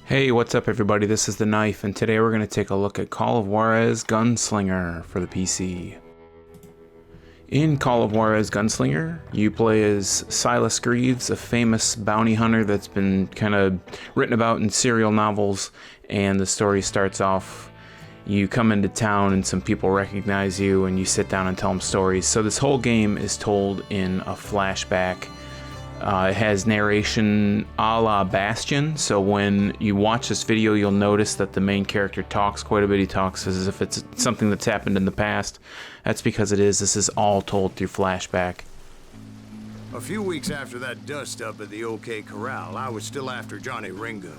Hey, what's up everybody? This is The Knife, and today we're going to take a look at Call of Juarez Gunslinger for the PC. In Call of Juarez Gunslinger, you play as Silas Greaves, a famous bounty hunter that's been kind of written about in serial novels, and the story starts off, you come into town and some people recognize you and you sit down and tell them stories. So this whole game is told in a flashback. It has narration a la Bastion, so when you watch this video you'll notice that the main character talks quite a bit. He talks as if it's something that's happened in the past. That's because it is. This is all told through flashback. A few weeks after that dust-up at the OK Corral, I was still after Johnny Ringo.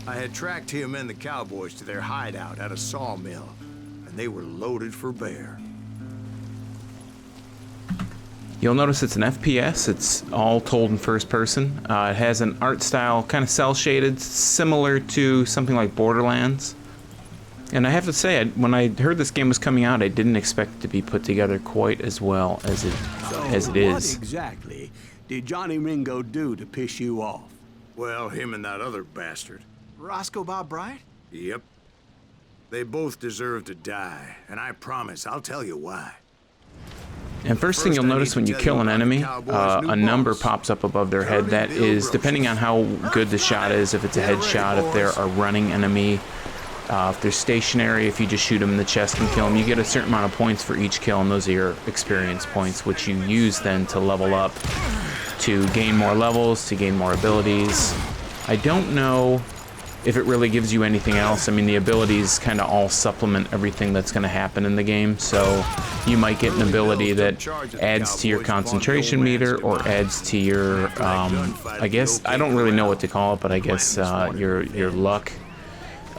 I had tracked him and the cowboys to their hideout at a sawmill, and they were loaded for bear. You'll notice it's an FPS. It's all told in first person. It has an art style kind of cel-shaded, similar to something like Borderlands. And I have to say, when I heard this game was coming out, I didn't expect it to be put together quite as well as it is. What exactly did Johnny Ringo do to piss you off? Well, him and that other bastard. Roscoe Bob Bryant? Yep. They both deserve to die, and I promise I'll tell you why. And first thing you'll notice when you kill an enemy, a number pops up above their head. That is, depending on how good the shot is, if it's a headshot, if they're a running enemy, if they're stationary, if you just shoot them in the chest and kill them, you get a certain amount of points for each kill, and those are your experience points, which you use then to level up, to gain more levels, to gain more abilities. I don't know if it really gives you anything else. I mean, the abilities kind of all supplement everything that's going to happen in the game, so you might get an ability that adds to your concentration meter or adds to your, I guess, I don't really know what to call it, but I guess your luck.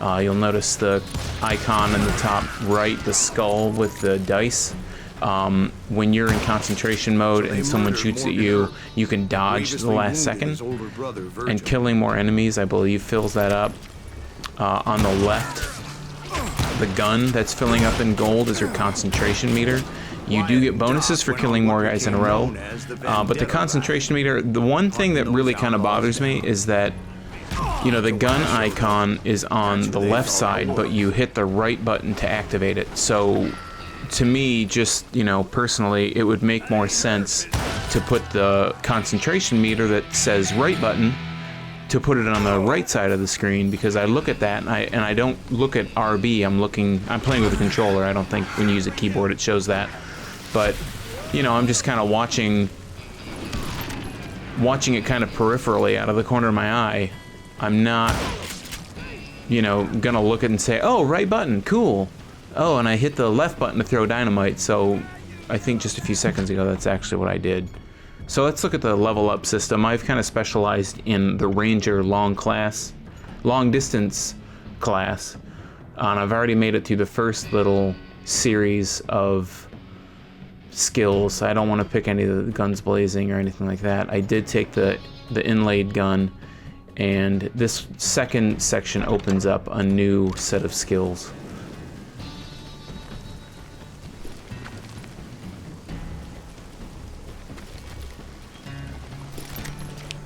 You'll notice the icon in the top right, the skull with the dice. When you're in concentration mode and someone shoots at you, you can dodge the last second, and killing more enemies, I believe, fills that up. On the left, the gun that's filling up in gold is your concentration meter. You do get bonuses for killing more guys in a row, but the concentration meter, the one thing that really kind of bothers me is that, you know, the gun icon is on the left side, but you hit the right button to activate it. So to me, just, you know, personally, it would make more sense to put the concentration meter that says right button, to put it on the right side of the screen, because I look at that and I don't look at RB. I'm playing with a controller. I don't think when you use a keyboard it shows that. But, you know, I'm just kind of watching it kind of peripherally out of the corner of my eye. I'm not, you know, gonna look at it and say, oh, right button, cool. Oh, and I hit the left button to throw dynamite, so I think just a few seconds ago that's actually what I did. So let's look at the level up system. I've kind of specialized in the Ranger long distance class, and I've already made it through the first little series of skills. I don't want to pick any of the guns blazing or anything like that. I did take the inlaid gun, and this second section opens up a new set of skills.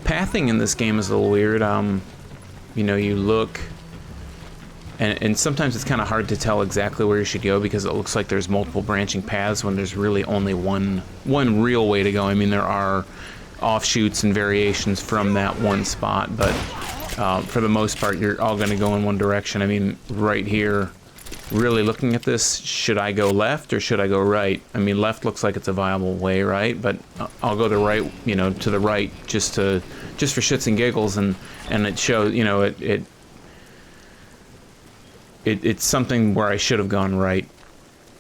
Pathing in this game is a little weird. You know, you look, and sometimes it's kind of hard to tell exactly where you should go, because it looks like there's multiple branching paths when there's really only one real way to go. I mean, there are offshoots and variations from that one spot, but for the most part, you're all going to go in one direction. I mean, right here, really looking at this, should I go left or should I go right? I mean, left looks like it's a viable way, right? But I'll go the right, you know, to the right just for shits and giggles, and it shows, you know, it's something where I should have gone right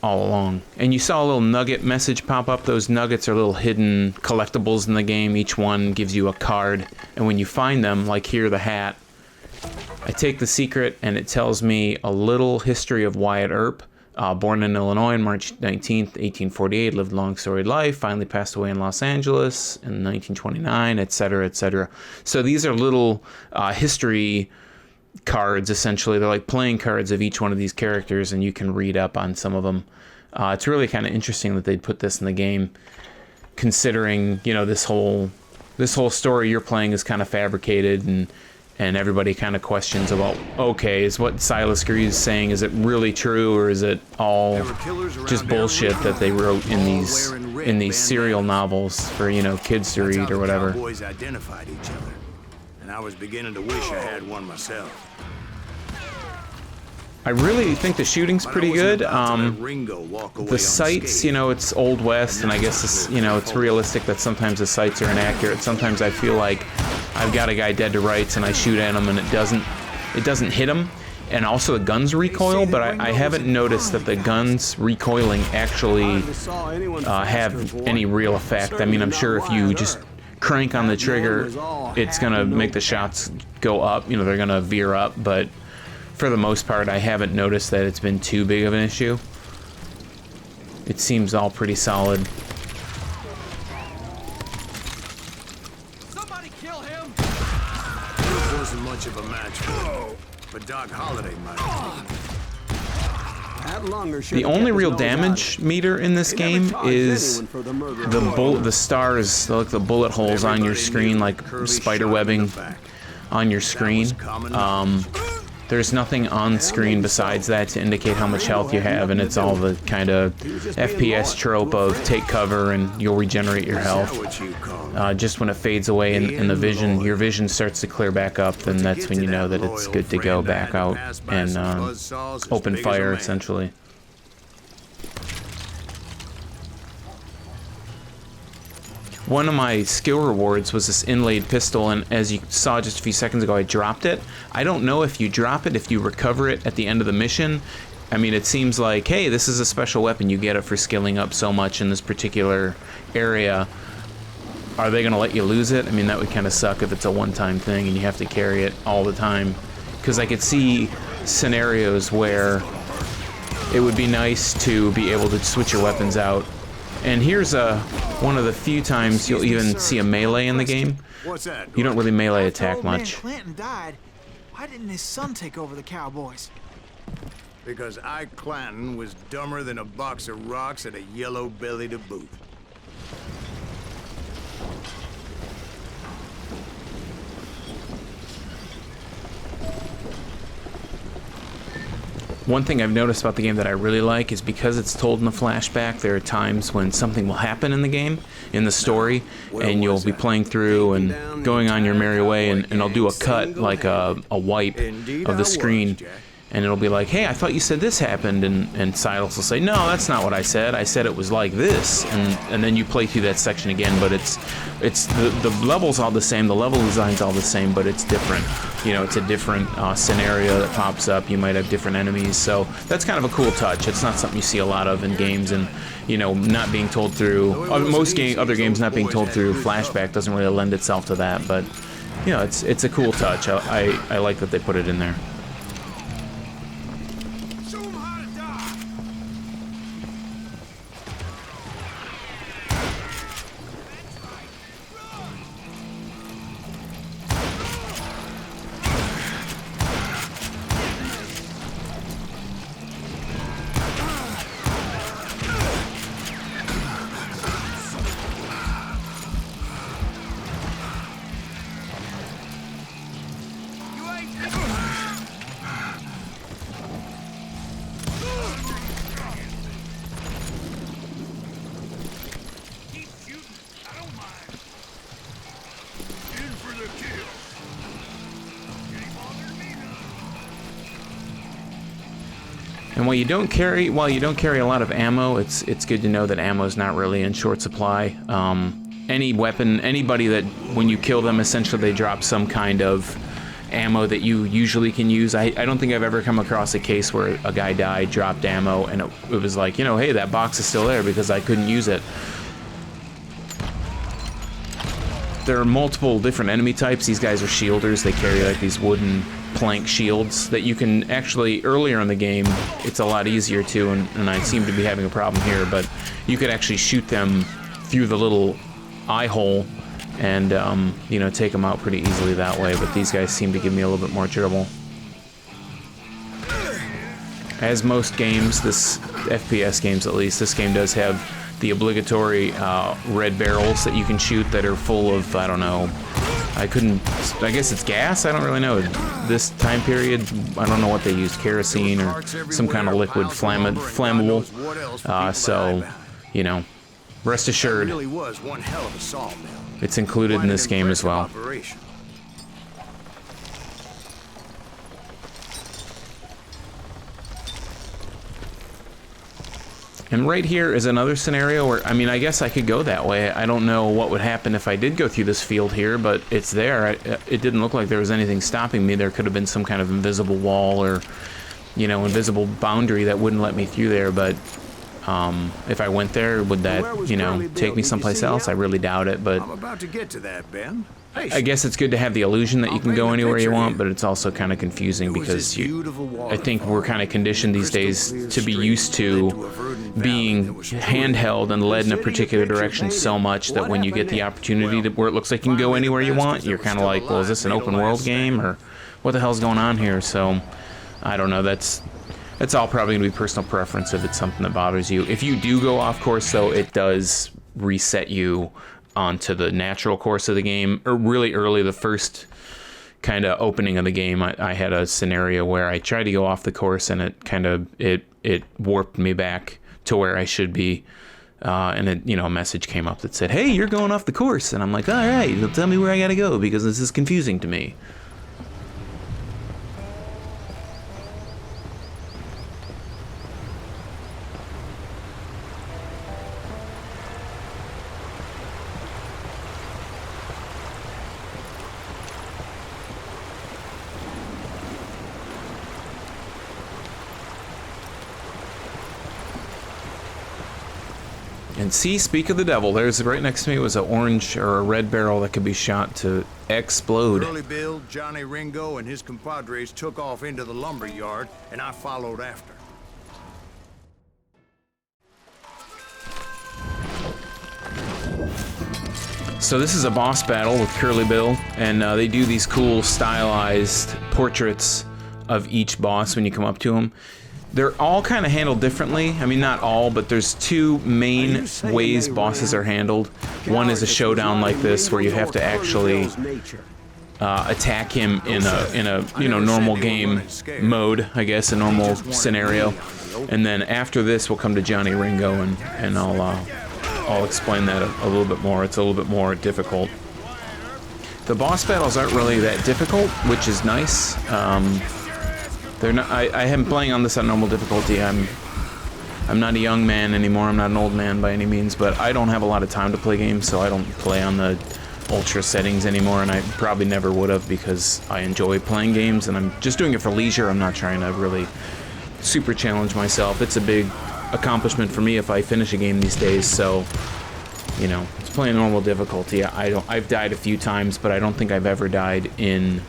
all along. And you saw a little nugget message pop up. Those nuggets are little hidden collectibles in the game. Each one gives you a card, and when you find them, like here, the hat, I take the secret, and it tells me a little history of Wyatt Earp. Born in Illinois on March 19th, 1848, lived a long storied life, finally passed away in Los Angeles in 1929, etc., etc. So these are little history cards, essentially. They're like playing cards of each one of these characters, and you can read up on some of them. It's really kind of interesting that they'd put this in the game, considering, you know, this whole this whole story you're playing is kind of fabricated, and everybody kind of questions about, okay, is what Silas Greaves is saying, is it really true, or is it all just bullshit that they wrote in these serial novels for, you know, kids to read or whatever. Cowboys identified each other, and I was beginning to wish I had one myself. I really think the shooting's pretty good. The sights, you know, it's Old West, and I guess this, you know, it's realistic that sometimes the sights are inaccurate. Sometimes I feel like I've got a guy dead to rights, and I shoot at him, and it doesn't hit him. And also the guns recoil, but I haven't noticed that the guns recoiling actually have any real effect. I mean, I'm sure if you just crank on the trigger, it's gonna make the shots go up. You know, they're gonna veer up, but for the most part, I haven't noticed that it's been too big of an issue. It seems all pretty solid. Somebody kill him! It wasn't much of a match for him, but Doc Holliday might have. The only real damage meter in this game is the stars, like the bullet holes on your screen, like spider webbing on your screen. There's nothing on screen besides that to indicate how much health you have, and it's all the kind of FPS trope of take cover and you'll regenerate your health. Just when it fades away and your vision starts to clear back up, then that's when you know that it's good to go back out and open fire, essentially. One of my skill rewards was this inlaid pistol, and as you saw just a few seconds ago, I dropped it. I don't know if you drop it, if you recover it at the end of the mission. I mean, it seems like, hey, this is a special weapon, you get it for skilling up so much in this particular area. Are they gonna let you lose it? I mean, that would kind of suck if it's a one-time thing and you have to carry it all the time. Because I could see scenarios where it would be nice to be able to switch your weapons out. And here's one of the few times you'll even see a melee in the game. You don't really melee attack much. Clinton died. Why didn't his son take over the Cowboys? Because Ike Clanton was dumber than a box of rocks and a yellow belly to boot. One thing I've noticed about the game that I really like is because it's told in a flashback, there are times when something will happen in the game, in the story, and you'll be playing through and going on your merry way, and I'll do a cut, like a wipe of the screen, and it'll be like, hey, I thought you said this happened, and Silas will say, no, that's not what I said it was like this, and then you play through that section again, but it's the level's all the same, the level design's all the same, but it's different. You know, it's a different scenario that pops up. You might have different enemies, so that's kind of a cool touch. It's not something you see a lot of in games, and you know, not being told through other games not being told through flashback doesn't really lend itself to that. But you know, it's a cool touch. I like that they put it in there. And while you don't carry a lot of ammo, it's good to know that ammo is not really in short supply. Any weapon, anybody that when you kill them, essentially they drop some kind of ammo that you usually can use. I don't think I've ever come across a case where a guy died, dropped ammo, and it was like, you know, hey, that box is still there because I couldn't use it. There are multiple different enemy types. These guys are shielders. They carry like these wooden plank shields that you can actually, earlier in the game, it's a lot easier to, and I seem to be having a problem here, but you could actually shoot them through the little eye hole and, you know, take them out pretty easily that way, but these guys seem to give me a little bit more trouble. As most games, FPS games at least, this game does have the obligatory red barrels that you can shoot that are full of, I don't know, I guess it's gas? I don't really know. This time period, I don't know what they used, kerosene or some kind of liquid flammable. So, you know, rest assured, it's included in this game as well. And right here is another scenario where, I mean, I guess I could go that way. I don't know what would happen if I did go through this field here, but it's there. It didn't look like there was anything stopping me. There could have been some kind of invisible wall or, you know, invisible boundary that wouldn't let me through there, but if I went there, would that, you know, take me someplace else? I really doubt it, but I'm about to get to that, Ben. I guess it's good to have the illusion that you can go anywhere you want, but it's also kind of confusing because I think we're kind of conditioned these days to be used to being handheld and led in a particular direction so much that when you get the opportunity to, where it looks like you can go anywhere you want, you're kind of like, well, is this an open world game or what the hell's going on here? So I don't know. That's all probably going to be personal preference if it's something that bothers you. If you do go off course, though, it does reset you onto the natural course of the game. Or really early, the first kind of opening of the game, I had a scenario where I tried to go off the course and it kind of it warped me back to where I should be. And it, you know, a message came up that said, "Hey, you're going off the course." And I'm like, "All right, tell me where I got to go because this is confusing to me." And see, speak of the devil, there's right next to me was an orange or a red barrel that could be shot to explode. Early Bill, Johnny Ringo, and his compadres took off into the lumber yard, and I followed after. So this is a boss battle with Curly Bill, and they do these cool stylized portraits of each boss when you come up to them. They're all kind of handled differently. I mean, not all, but there's two main ways bosses are handled. One is a showdown like this, where you have to actually attack him in a you know, normal game mode, I guess, a normal scenario. And then after this, we'll come to Johnny Ringo, and I'll explain that a little bit more. It's a little bit more difficult. The boss battles aren't really that difficult, which is nice. They're not. I am playing on this on normal difficulty. I'm not a young man anymore. I'm not an old man by any means, but I don't have a lot of time to play games, so I don't play on the ultra settings anymore, and I probably never would have because I enjoy playing games, and I'm just doing it for leisure. I'm not trying to really super challenge myself. It's a big accomplishment for me if I finish a game these days, so, you know, it's playing normal difficulty. I've died a few times, but I don't think I've ever died in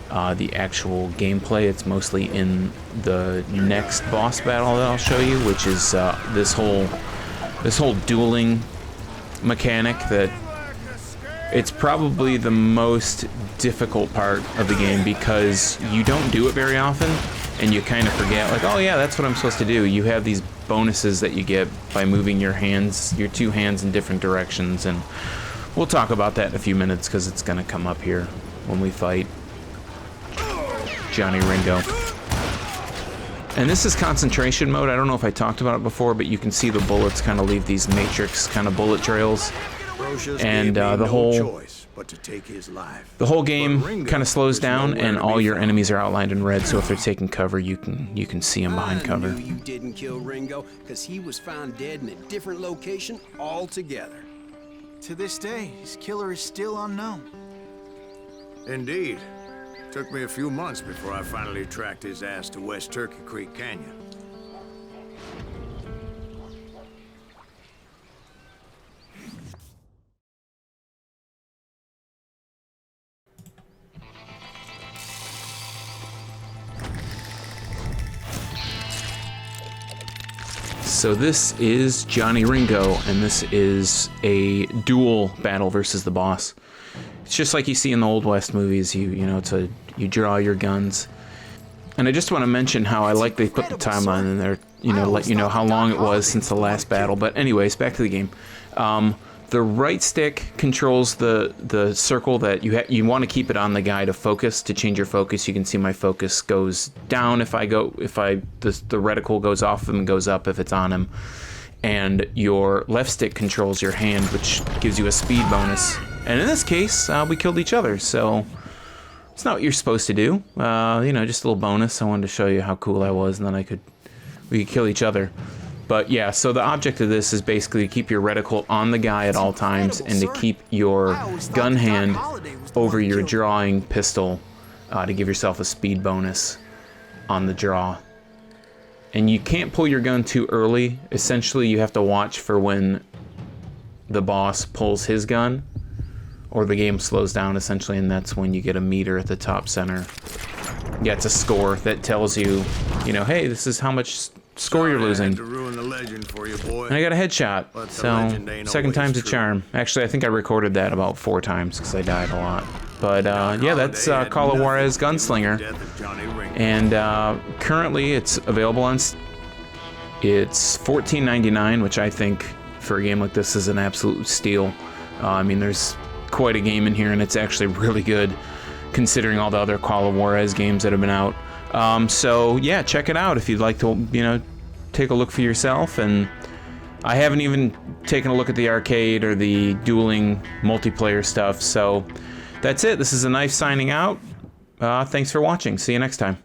the actual gameplay. It's mostly in the next boss battle that I'll show you, which is this whole dueling mechanic that it's probably the most difficult part of the game because you don't do it very often and you kind of forget, like, oh yeah, that's what I'm supposed to do. You have these bonuses that you get by moving your hands, your two hands in different directions, and we'll talk about that in a few minutes because it's going to come up here when we fight Johnny Ringo. And this is concentration mode. I don't know if I talked about it before, but you can see the bullets kind of leave these matrix kind of bullet trails. And the whole game kind of slows down, and all your enemies are outlined in red. So if they're taking cover, you can see them behind cover. I knew you didn't kill Ringo because he was found dead in a different location altogether. To this day, his killer is still unknown. Indeed. Took me a few months before I finally tracked his ass to West Turkey Creek Canyon. So this is Johnny Ringo, and this is a duel battle versus the boss. It's just like you see in the Old West movies. You draw your guns. And I just want to mention how I like they put the timeline in there, you know, let you know how long it was since the last battle. But anyways, back to the game. The right stick controls the circle that you want to keep it on the guy to focus. To change your focus, you can see my focus goes down the reticle goes off him and goes up if it's on him. And your left stick controls your hand, which gives you a speed bonus. And in this case, we killed each other, so it's not what you're supposed to do. You know, just a little bonus. I wanted to show you how cool I was, and then we could kill each other. But yeah, so the object of this is basically to keep your reticle on the guy at all times and to keep your gun hand over your drawing pistol to give yourself a speed bonus on the draw. And you can't pull your gun too early. Essentially, you have to watch for when the boss pulls his gun, or the game slows down, essentially, and that's when you get a meter at the top center. Yeah, it's a score that tells you, you know, hey, this is how much score you're losing. To ruin the legend for you, boy. And I got a headshot, But the so legend ain't second always time's a true. charm. Actually, I think I recorded that about 4 times because I died a lot. But yeah, that's Call of Juarez Gunslinger. And currently it's available on... It's $14.99, which I think for a game like this is an absolute steal. I mean, there's quite a game in here, and it's actually really good considering all the other Call of Juarez games that have been out. So yeah, check it out if you'd like to, you know, take a look for yourself. And I haven't even taken a look at the arcade or the dueling multiplayer stuff. So that's it. This is a knife signing out. Thanks for watching. See you next time.